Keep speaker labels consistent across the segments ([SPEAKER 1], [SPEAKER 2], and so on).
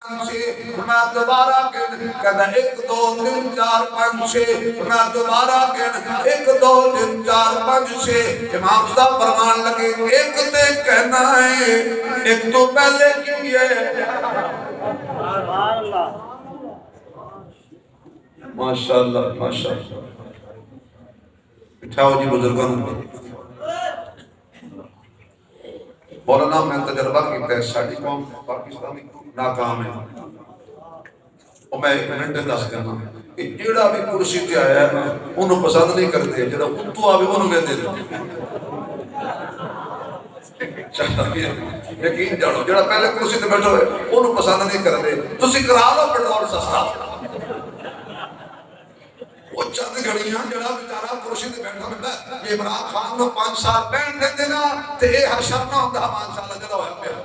[SPEAKER 1] میں دوبارہ گن کہتا 1 2 3 4 5 6 میں دوبارہ گن 1 2 3 4 5 6 امام صاحب فرمان لگے ایک تے کہنا ہے ایک تو پہلے کی ہے ماشاءاللہ ماشاءاللہ اٹھاؤ جی بزرگوں مولانا میں تجربہ کیتا ہے ساڑھی قوم پاکستانی ناکام ہے اور میں 1 منٹ دس کرنا جیڑا بھی کرسی تے آیا ہے انہوں پسند نہیں کرتے جیڑا اتو آوے انہوں کہتے ہیں یقین جانو جیڑا پہلے کرسی تے بیٹھو ہے انہوں پسند نہیں کرتے تسی کرا لو پیٹرول سستا وہ چند گھڑیاں جڑا بیچارہ کرسی تے بیٹھا ہے یہ عمران خان نو 5 سال بہن دے دینا تے اے ہر شب نہ ہوندا ماشاءاللہ جڑا ہویا پیا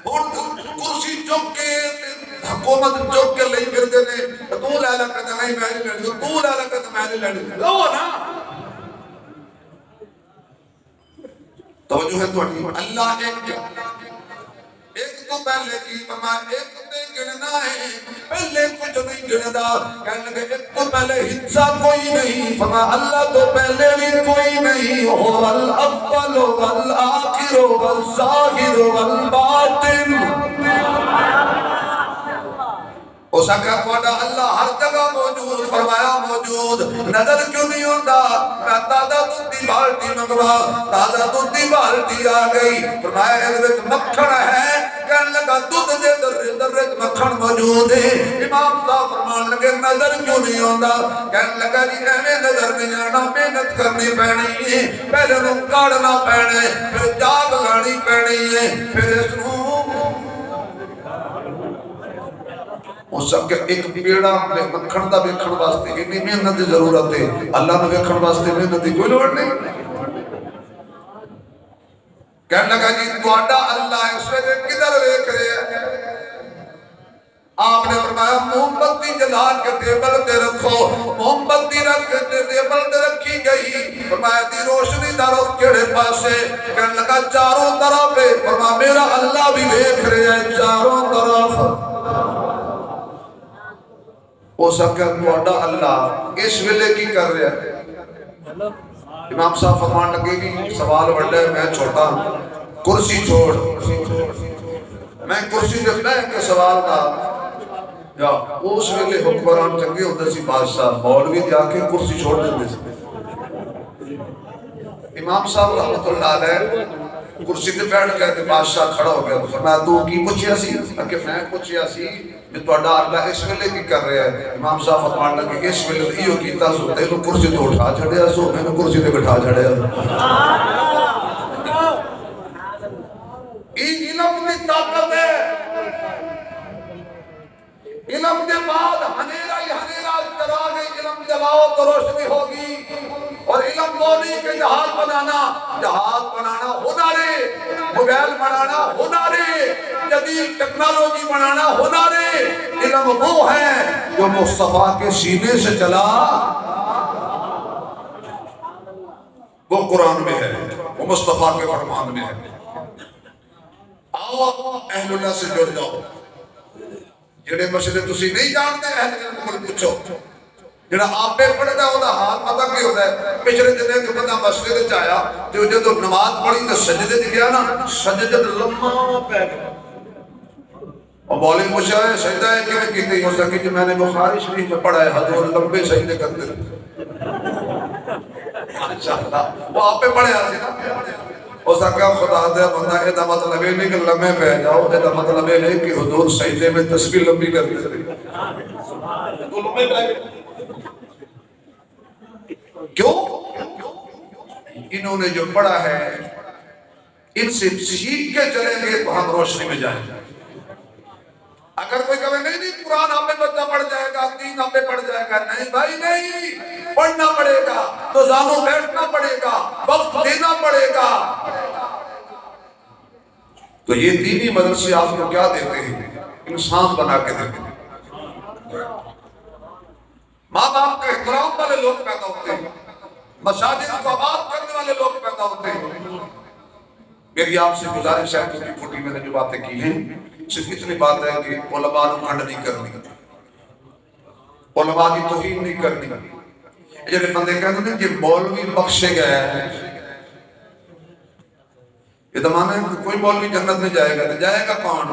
[SPEAKER 1] ہن کرسی چک کے حکومت چک کے لئی پھردے نے تو لے لا کہ نہیں میں نہیں لینی تو لے لا کہ میں نہیں لینی لو نا توجہ ہے تہاڈی اللہ ایک تو پہلے کی فرمایا ایک تے گننا ہے پہلے کچھ نہیں گندا کہنے لگے ایک تو پہلے حصہ کوئی نہیں فرمایا اللہ تو پہلے بھی کوئی نہیں هو الاول والآخر والظاہر والباطن ہو سکا تھوڑا اللہ ہر جگہ موجود فرمایا موجود نظر کیوں نہیں ہوتا میں دادا دودھی بالٹی منگوا دادا دودھی بالٹی آ گئی فرمایا ایک مکھن ہے کہنے لگا دودھ دے در مکھن موجود ہے امام صاحب فرمان لگے نظر کیوں نہیں ہوتا کہنے لگا جی ایویں نظر نہیں آنا محنت کرنی پینی ہے پہلے نو کاڑنا پینے پھر جاگ لانی پینی ہے پھر اس نو وہ سب کے ایک پیڑا مکھن دا ویکھن واسطے اتنی محنت دی ضرورت ہے اللہ نے ویکھن واسطے محنت دی کوئی لوڑ نہیں کہنے لگا جی تہاڈا اللہ اس ویلے کدھر ویکھ رہا ہے آپ نے فرمایا موم بتی جلا کے ٹیبل تے رکھو موم بتی رکھ کے ٹیبل تے رکھی گئی فرمایا دی روشنی دا رخ کیڑے پاسے کہنے لگا چاروں طرف ہے فرمایا میرا اللہ بھی ویکھ رہا ہے چاروں طرف ہو سکتا تہاڈا اللہ اس ویلے کی کر رہا ہے امام صاحب فرمان لگے گی سوال بڑا ہے میں چھوٹا کرسی چھوڑ میں کرسی دے بیٹھ کے سوال دا یا اس ویلے حکمران چنگے ہوندے سی بادشاہ مولوی دے آ کے کرسی چھوڑ دیندے سی امام صاحب رحمۃ اللہ علیہ کرسی تے بیٹھ گئے تے بادشاہ کھڑا ہو گیا تو فرمایا تو کی پوچھیا سی کہ میں پوچھیا سی کہ تہاڈا اللہ اس ویلے کی کر رہا ہے امام صاحب فرمان لگے اس ویلے ایو کیتا سو تینوں کرسی تے اٹھا چھڑیا سو مینوں کرسی تے بٹھا چھڑیا علم کی طاقت ہے علم کے بعد ہنیرا ہی ہنیرا چراغ علم جلاؤ تو روشنی ہوگی اور علم وہ نہیں کہ جہاز بنانا ہنر ہے موبائل بنانا ہنر ہے جدید ٹیکنالوجی بنانا ہنر ہے علم وہ ہے جو مصطفیٰ کے سینے سے چلا وہ قرآن میں ہے وہ مصطفیٰ کے فرمان میں ہے آؤ اہل اللہ سے جڑ جاؤ جڑے مسئلے تسی نہیں جانتے اہل علم کو پوچھو جڑا آپ پہ پڑھتا ہے وہ حال پتہ کی ہوتا ہے پچھلے دن کہ بندہ مسجد آیا تو جب نماز پڑھی تو سجدے تے گیا نا سجدے لمبا پہ گیا اور مولوی پوچھا ہے سجدہ ہے کیوں کیتے ہو سکے کہ میں نے بخاری شریف میں پڑھا ہے حضور لمبے سجدے کرتے ماشاءاللہ وہ آپ پہ پڑھے آتے نا ہو سکا خدا دے بندہ یہ مطلب ہے نہیں کہ لمبے پہ جاؤ یہ مطلب ہے نہیں کہ حضور سجدے میں تسبیح لمبی کرتے تھے تو لمبے پہ کیوں انہوں نے جو پڑھا ہے ان سے سیکھ کے چلیں گے تو ہم روشنی میں جائیں گے اگر کوئی کہے نہیں قرآن آپ پہ بچہ پڑھ جائے گا دین آپ پہ پڑھ جائے گا نہیں بھائی نہیں پڑھنا پڑے گا تو زانوں بیٹھنا پڑے گا وقت دینا پڑے گا تو یہ دینی مدرسے آپ کو کیا دیتے ہیں انسان بنا کے دیتے ہیں ماں باپ کا احترام والے لوگ پیدا ہوتے ہیں مساجد کو آباد کرنے والے لوگ پیدا ہوتے ہیں میری آپ سے گزارش ہے، ٹوٹی پھوٹی میں نے جو باتیں کی ہیں صرف اتنی بات ہے کہ علماء نے کھنڈ نہیں کرنی، علماء کی توہین نہیں کرنی۔ جنہیں بندے کہتے ہیں کہ مولوی بخشے گئے ہیں، یہ تو مانا ہے کہ کوئی مولوی جنت میں جائے گا، تو جائے گا کون؟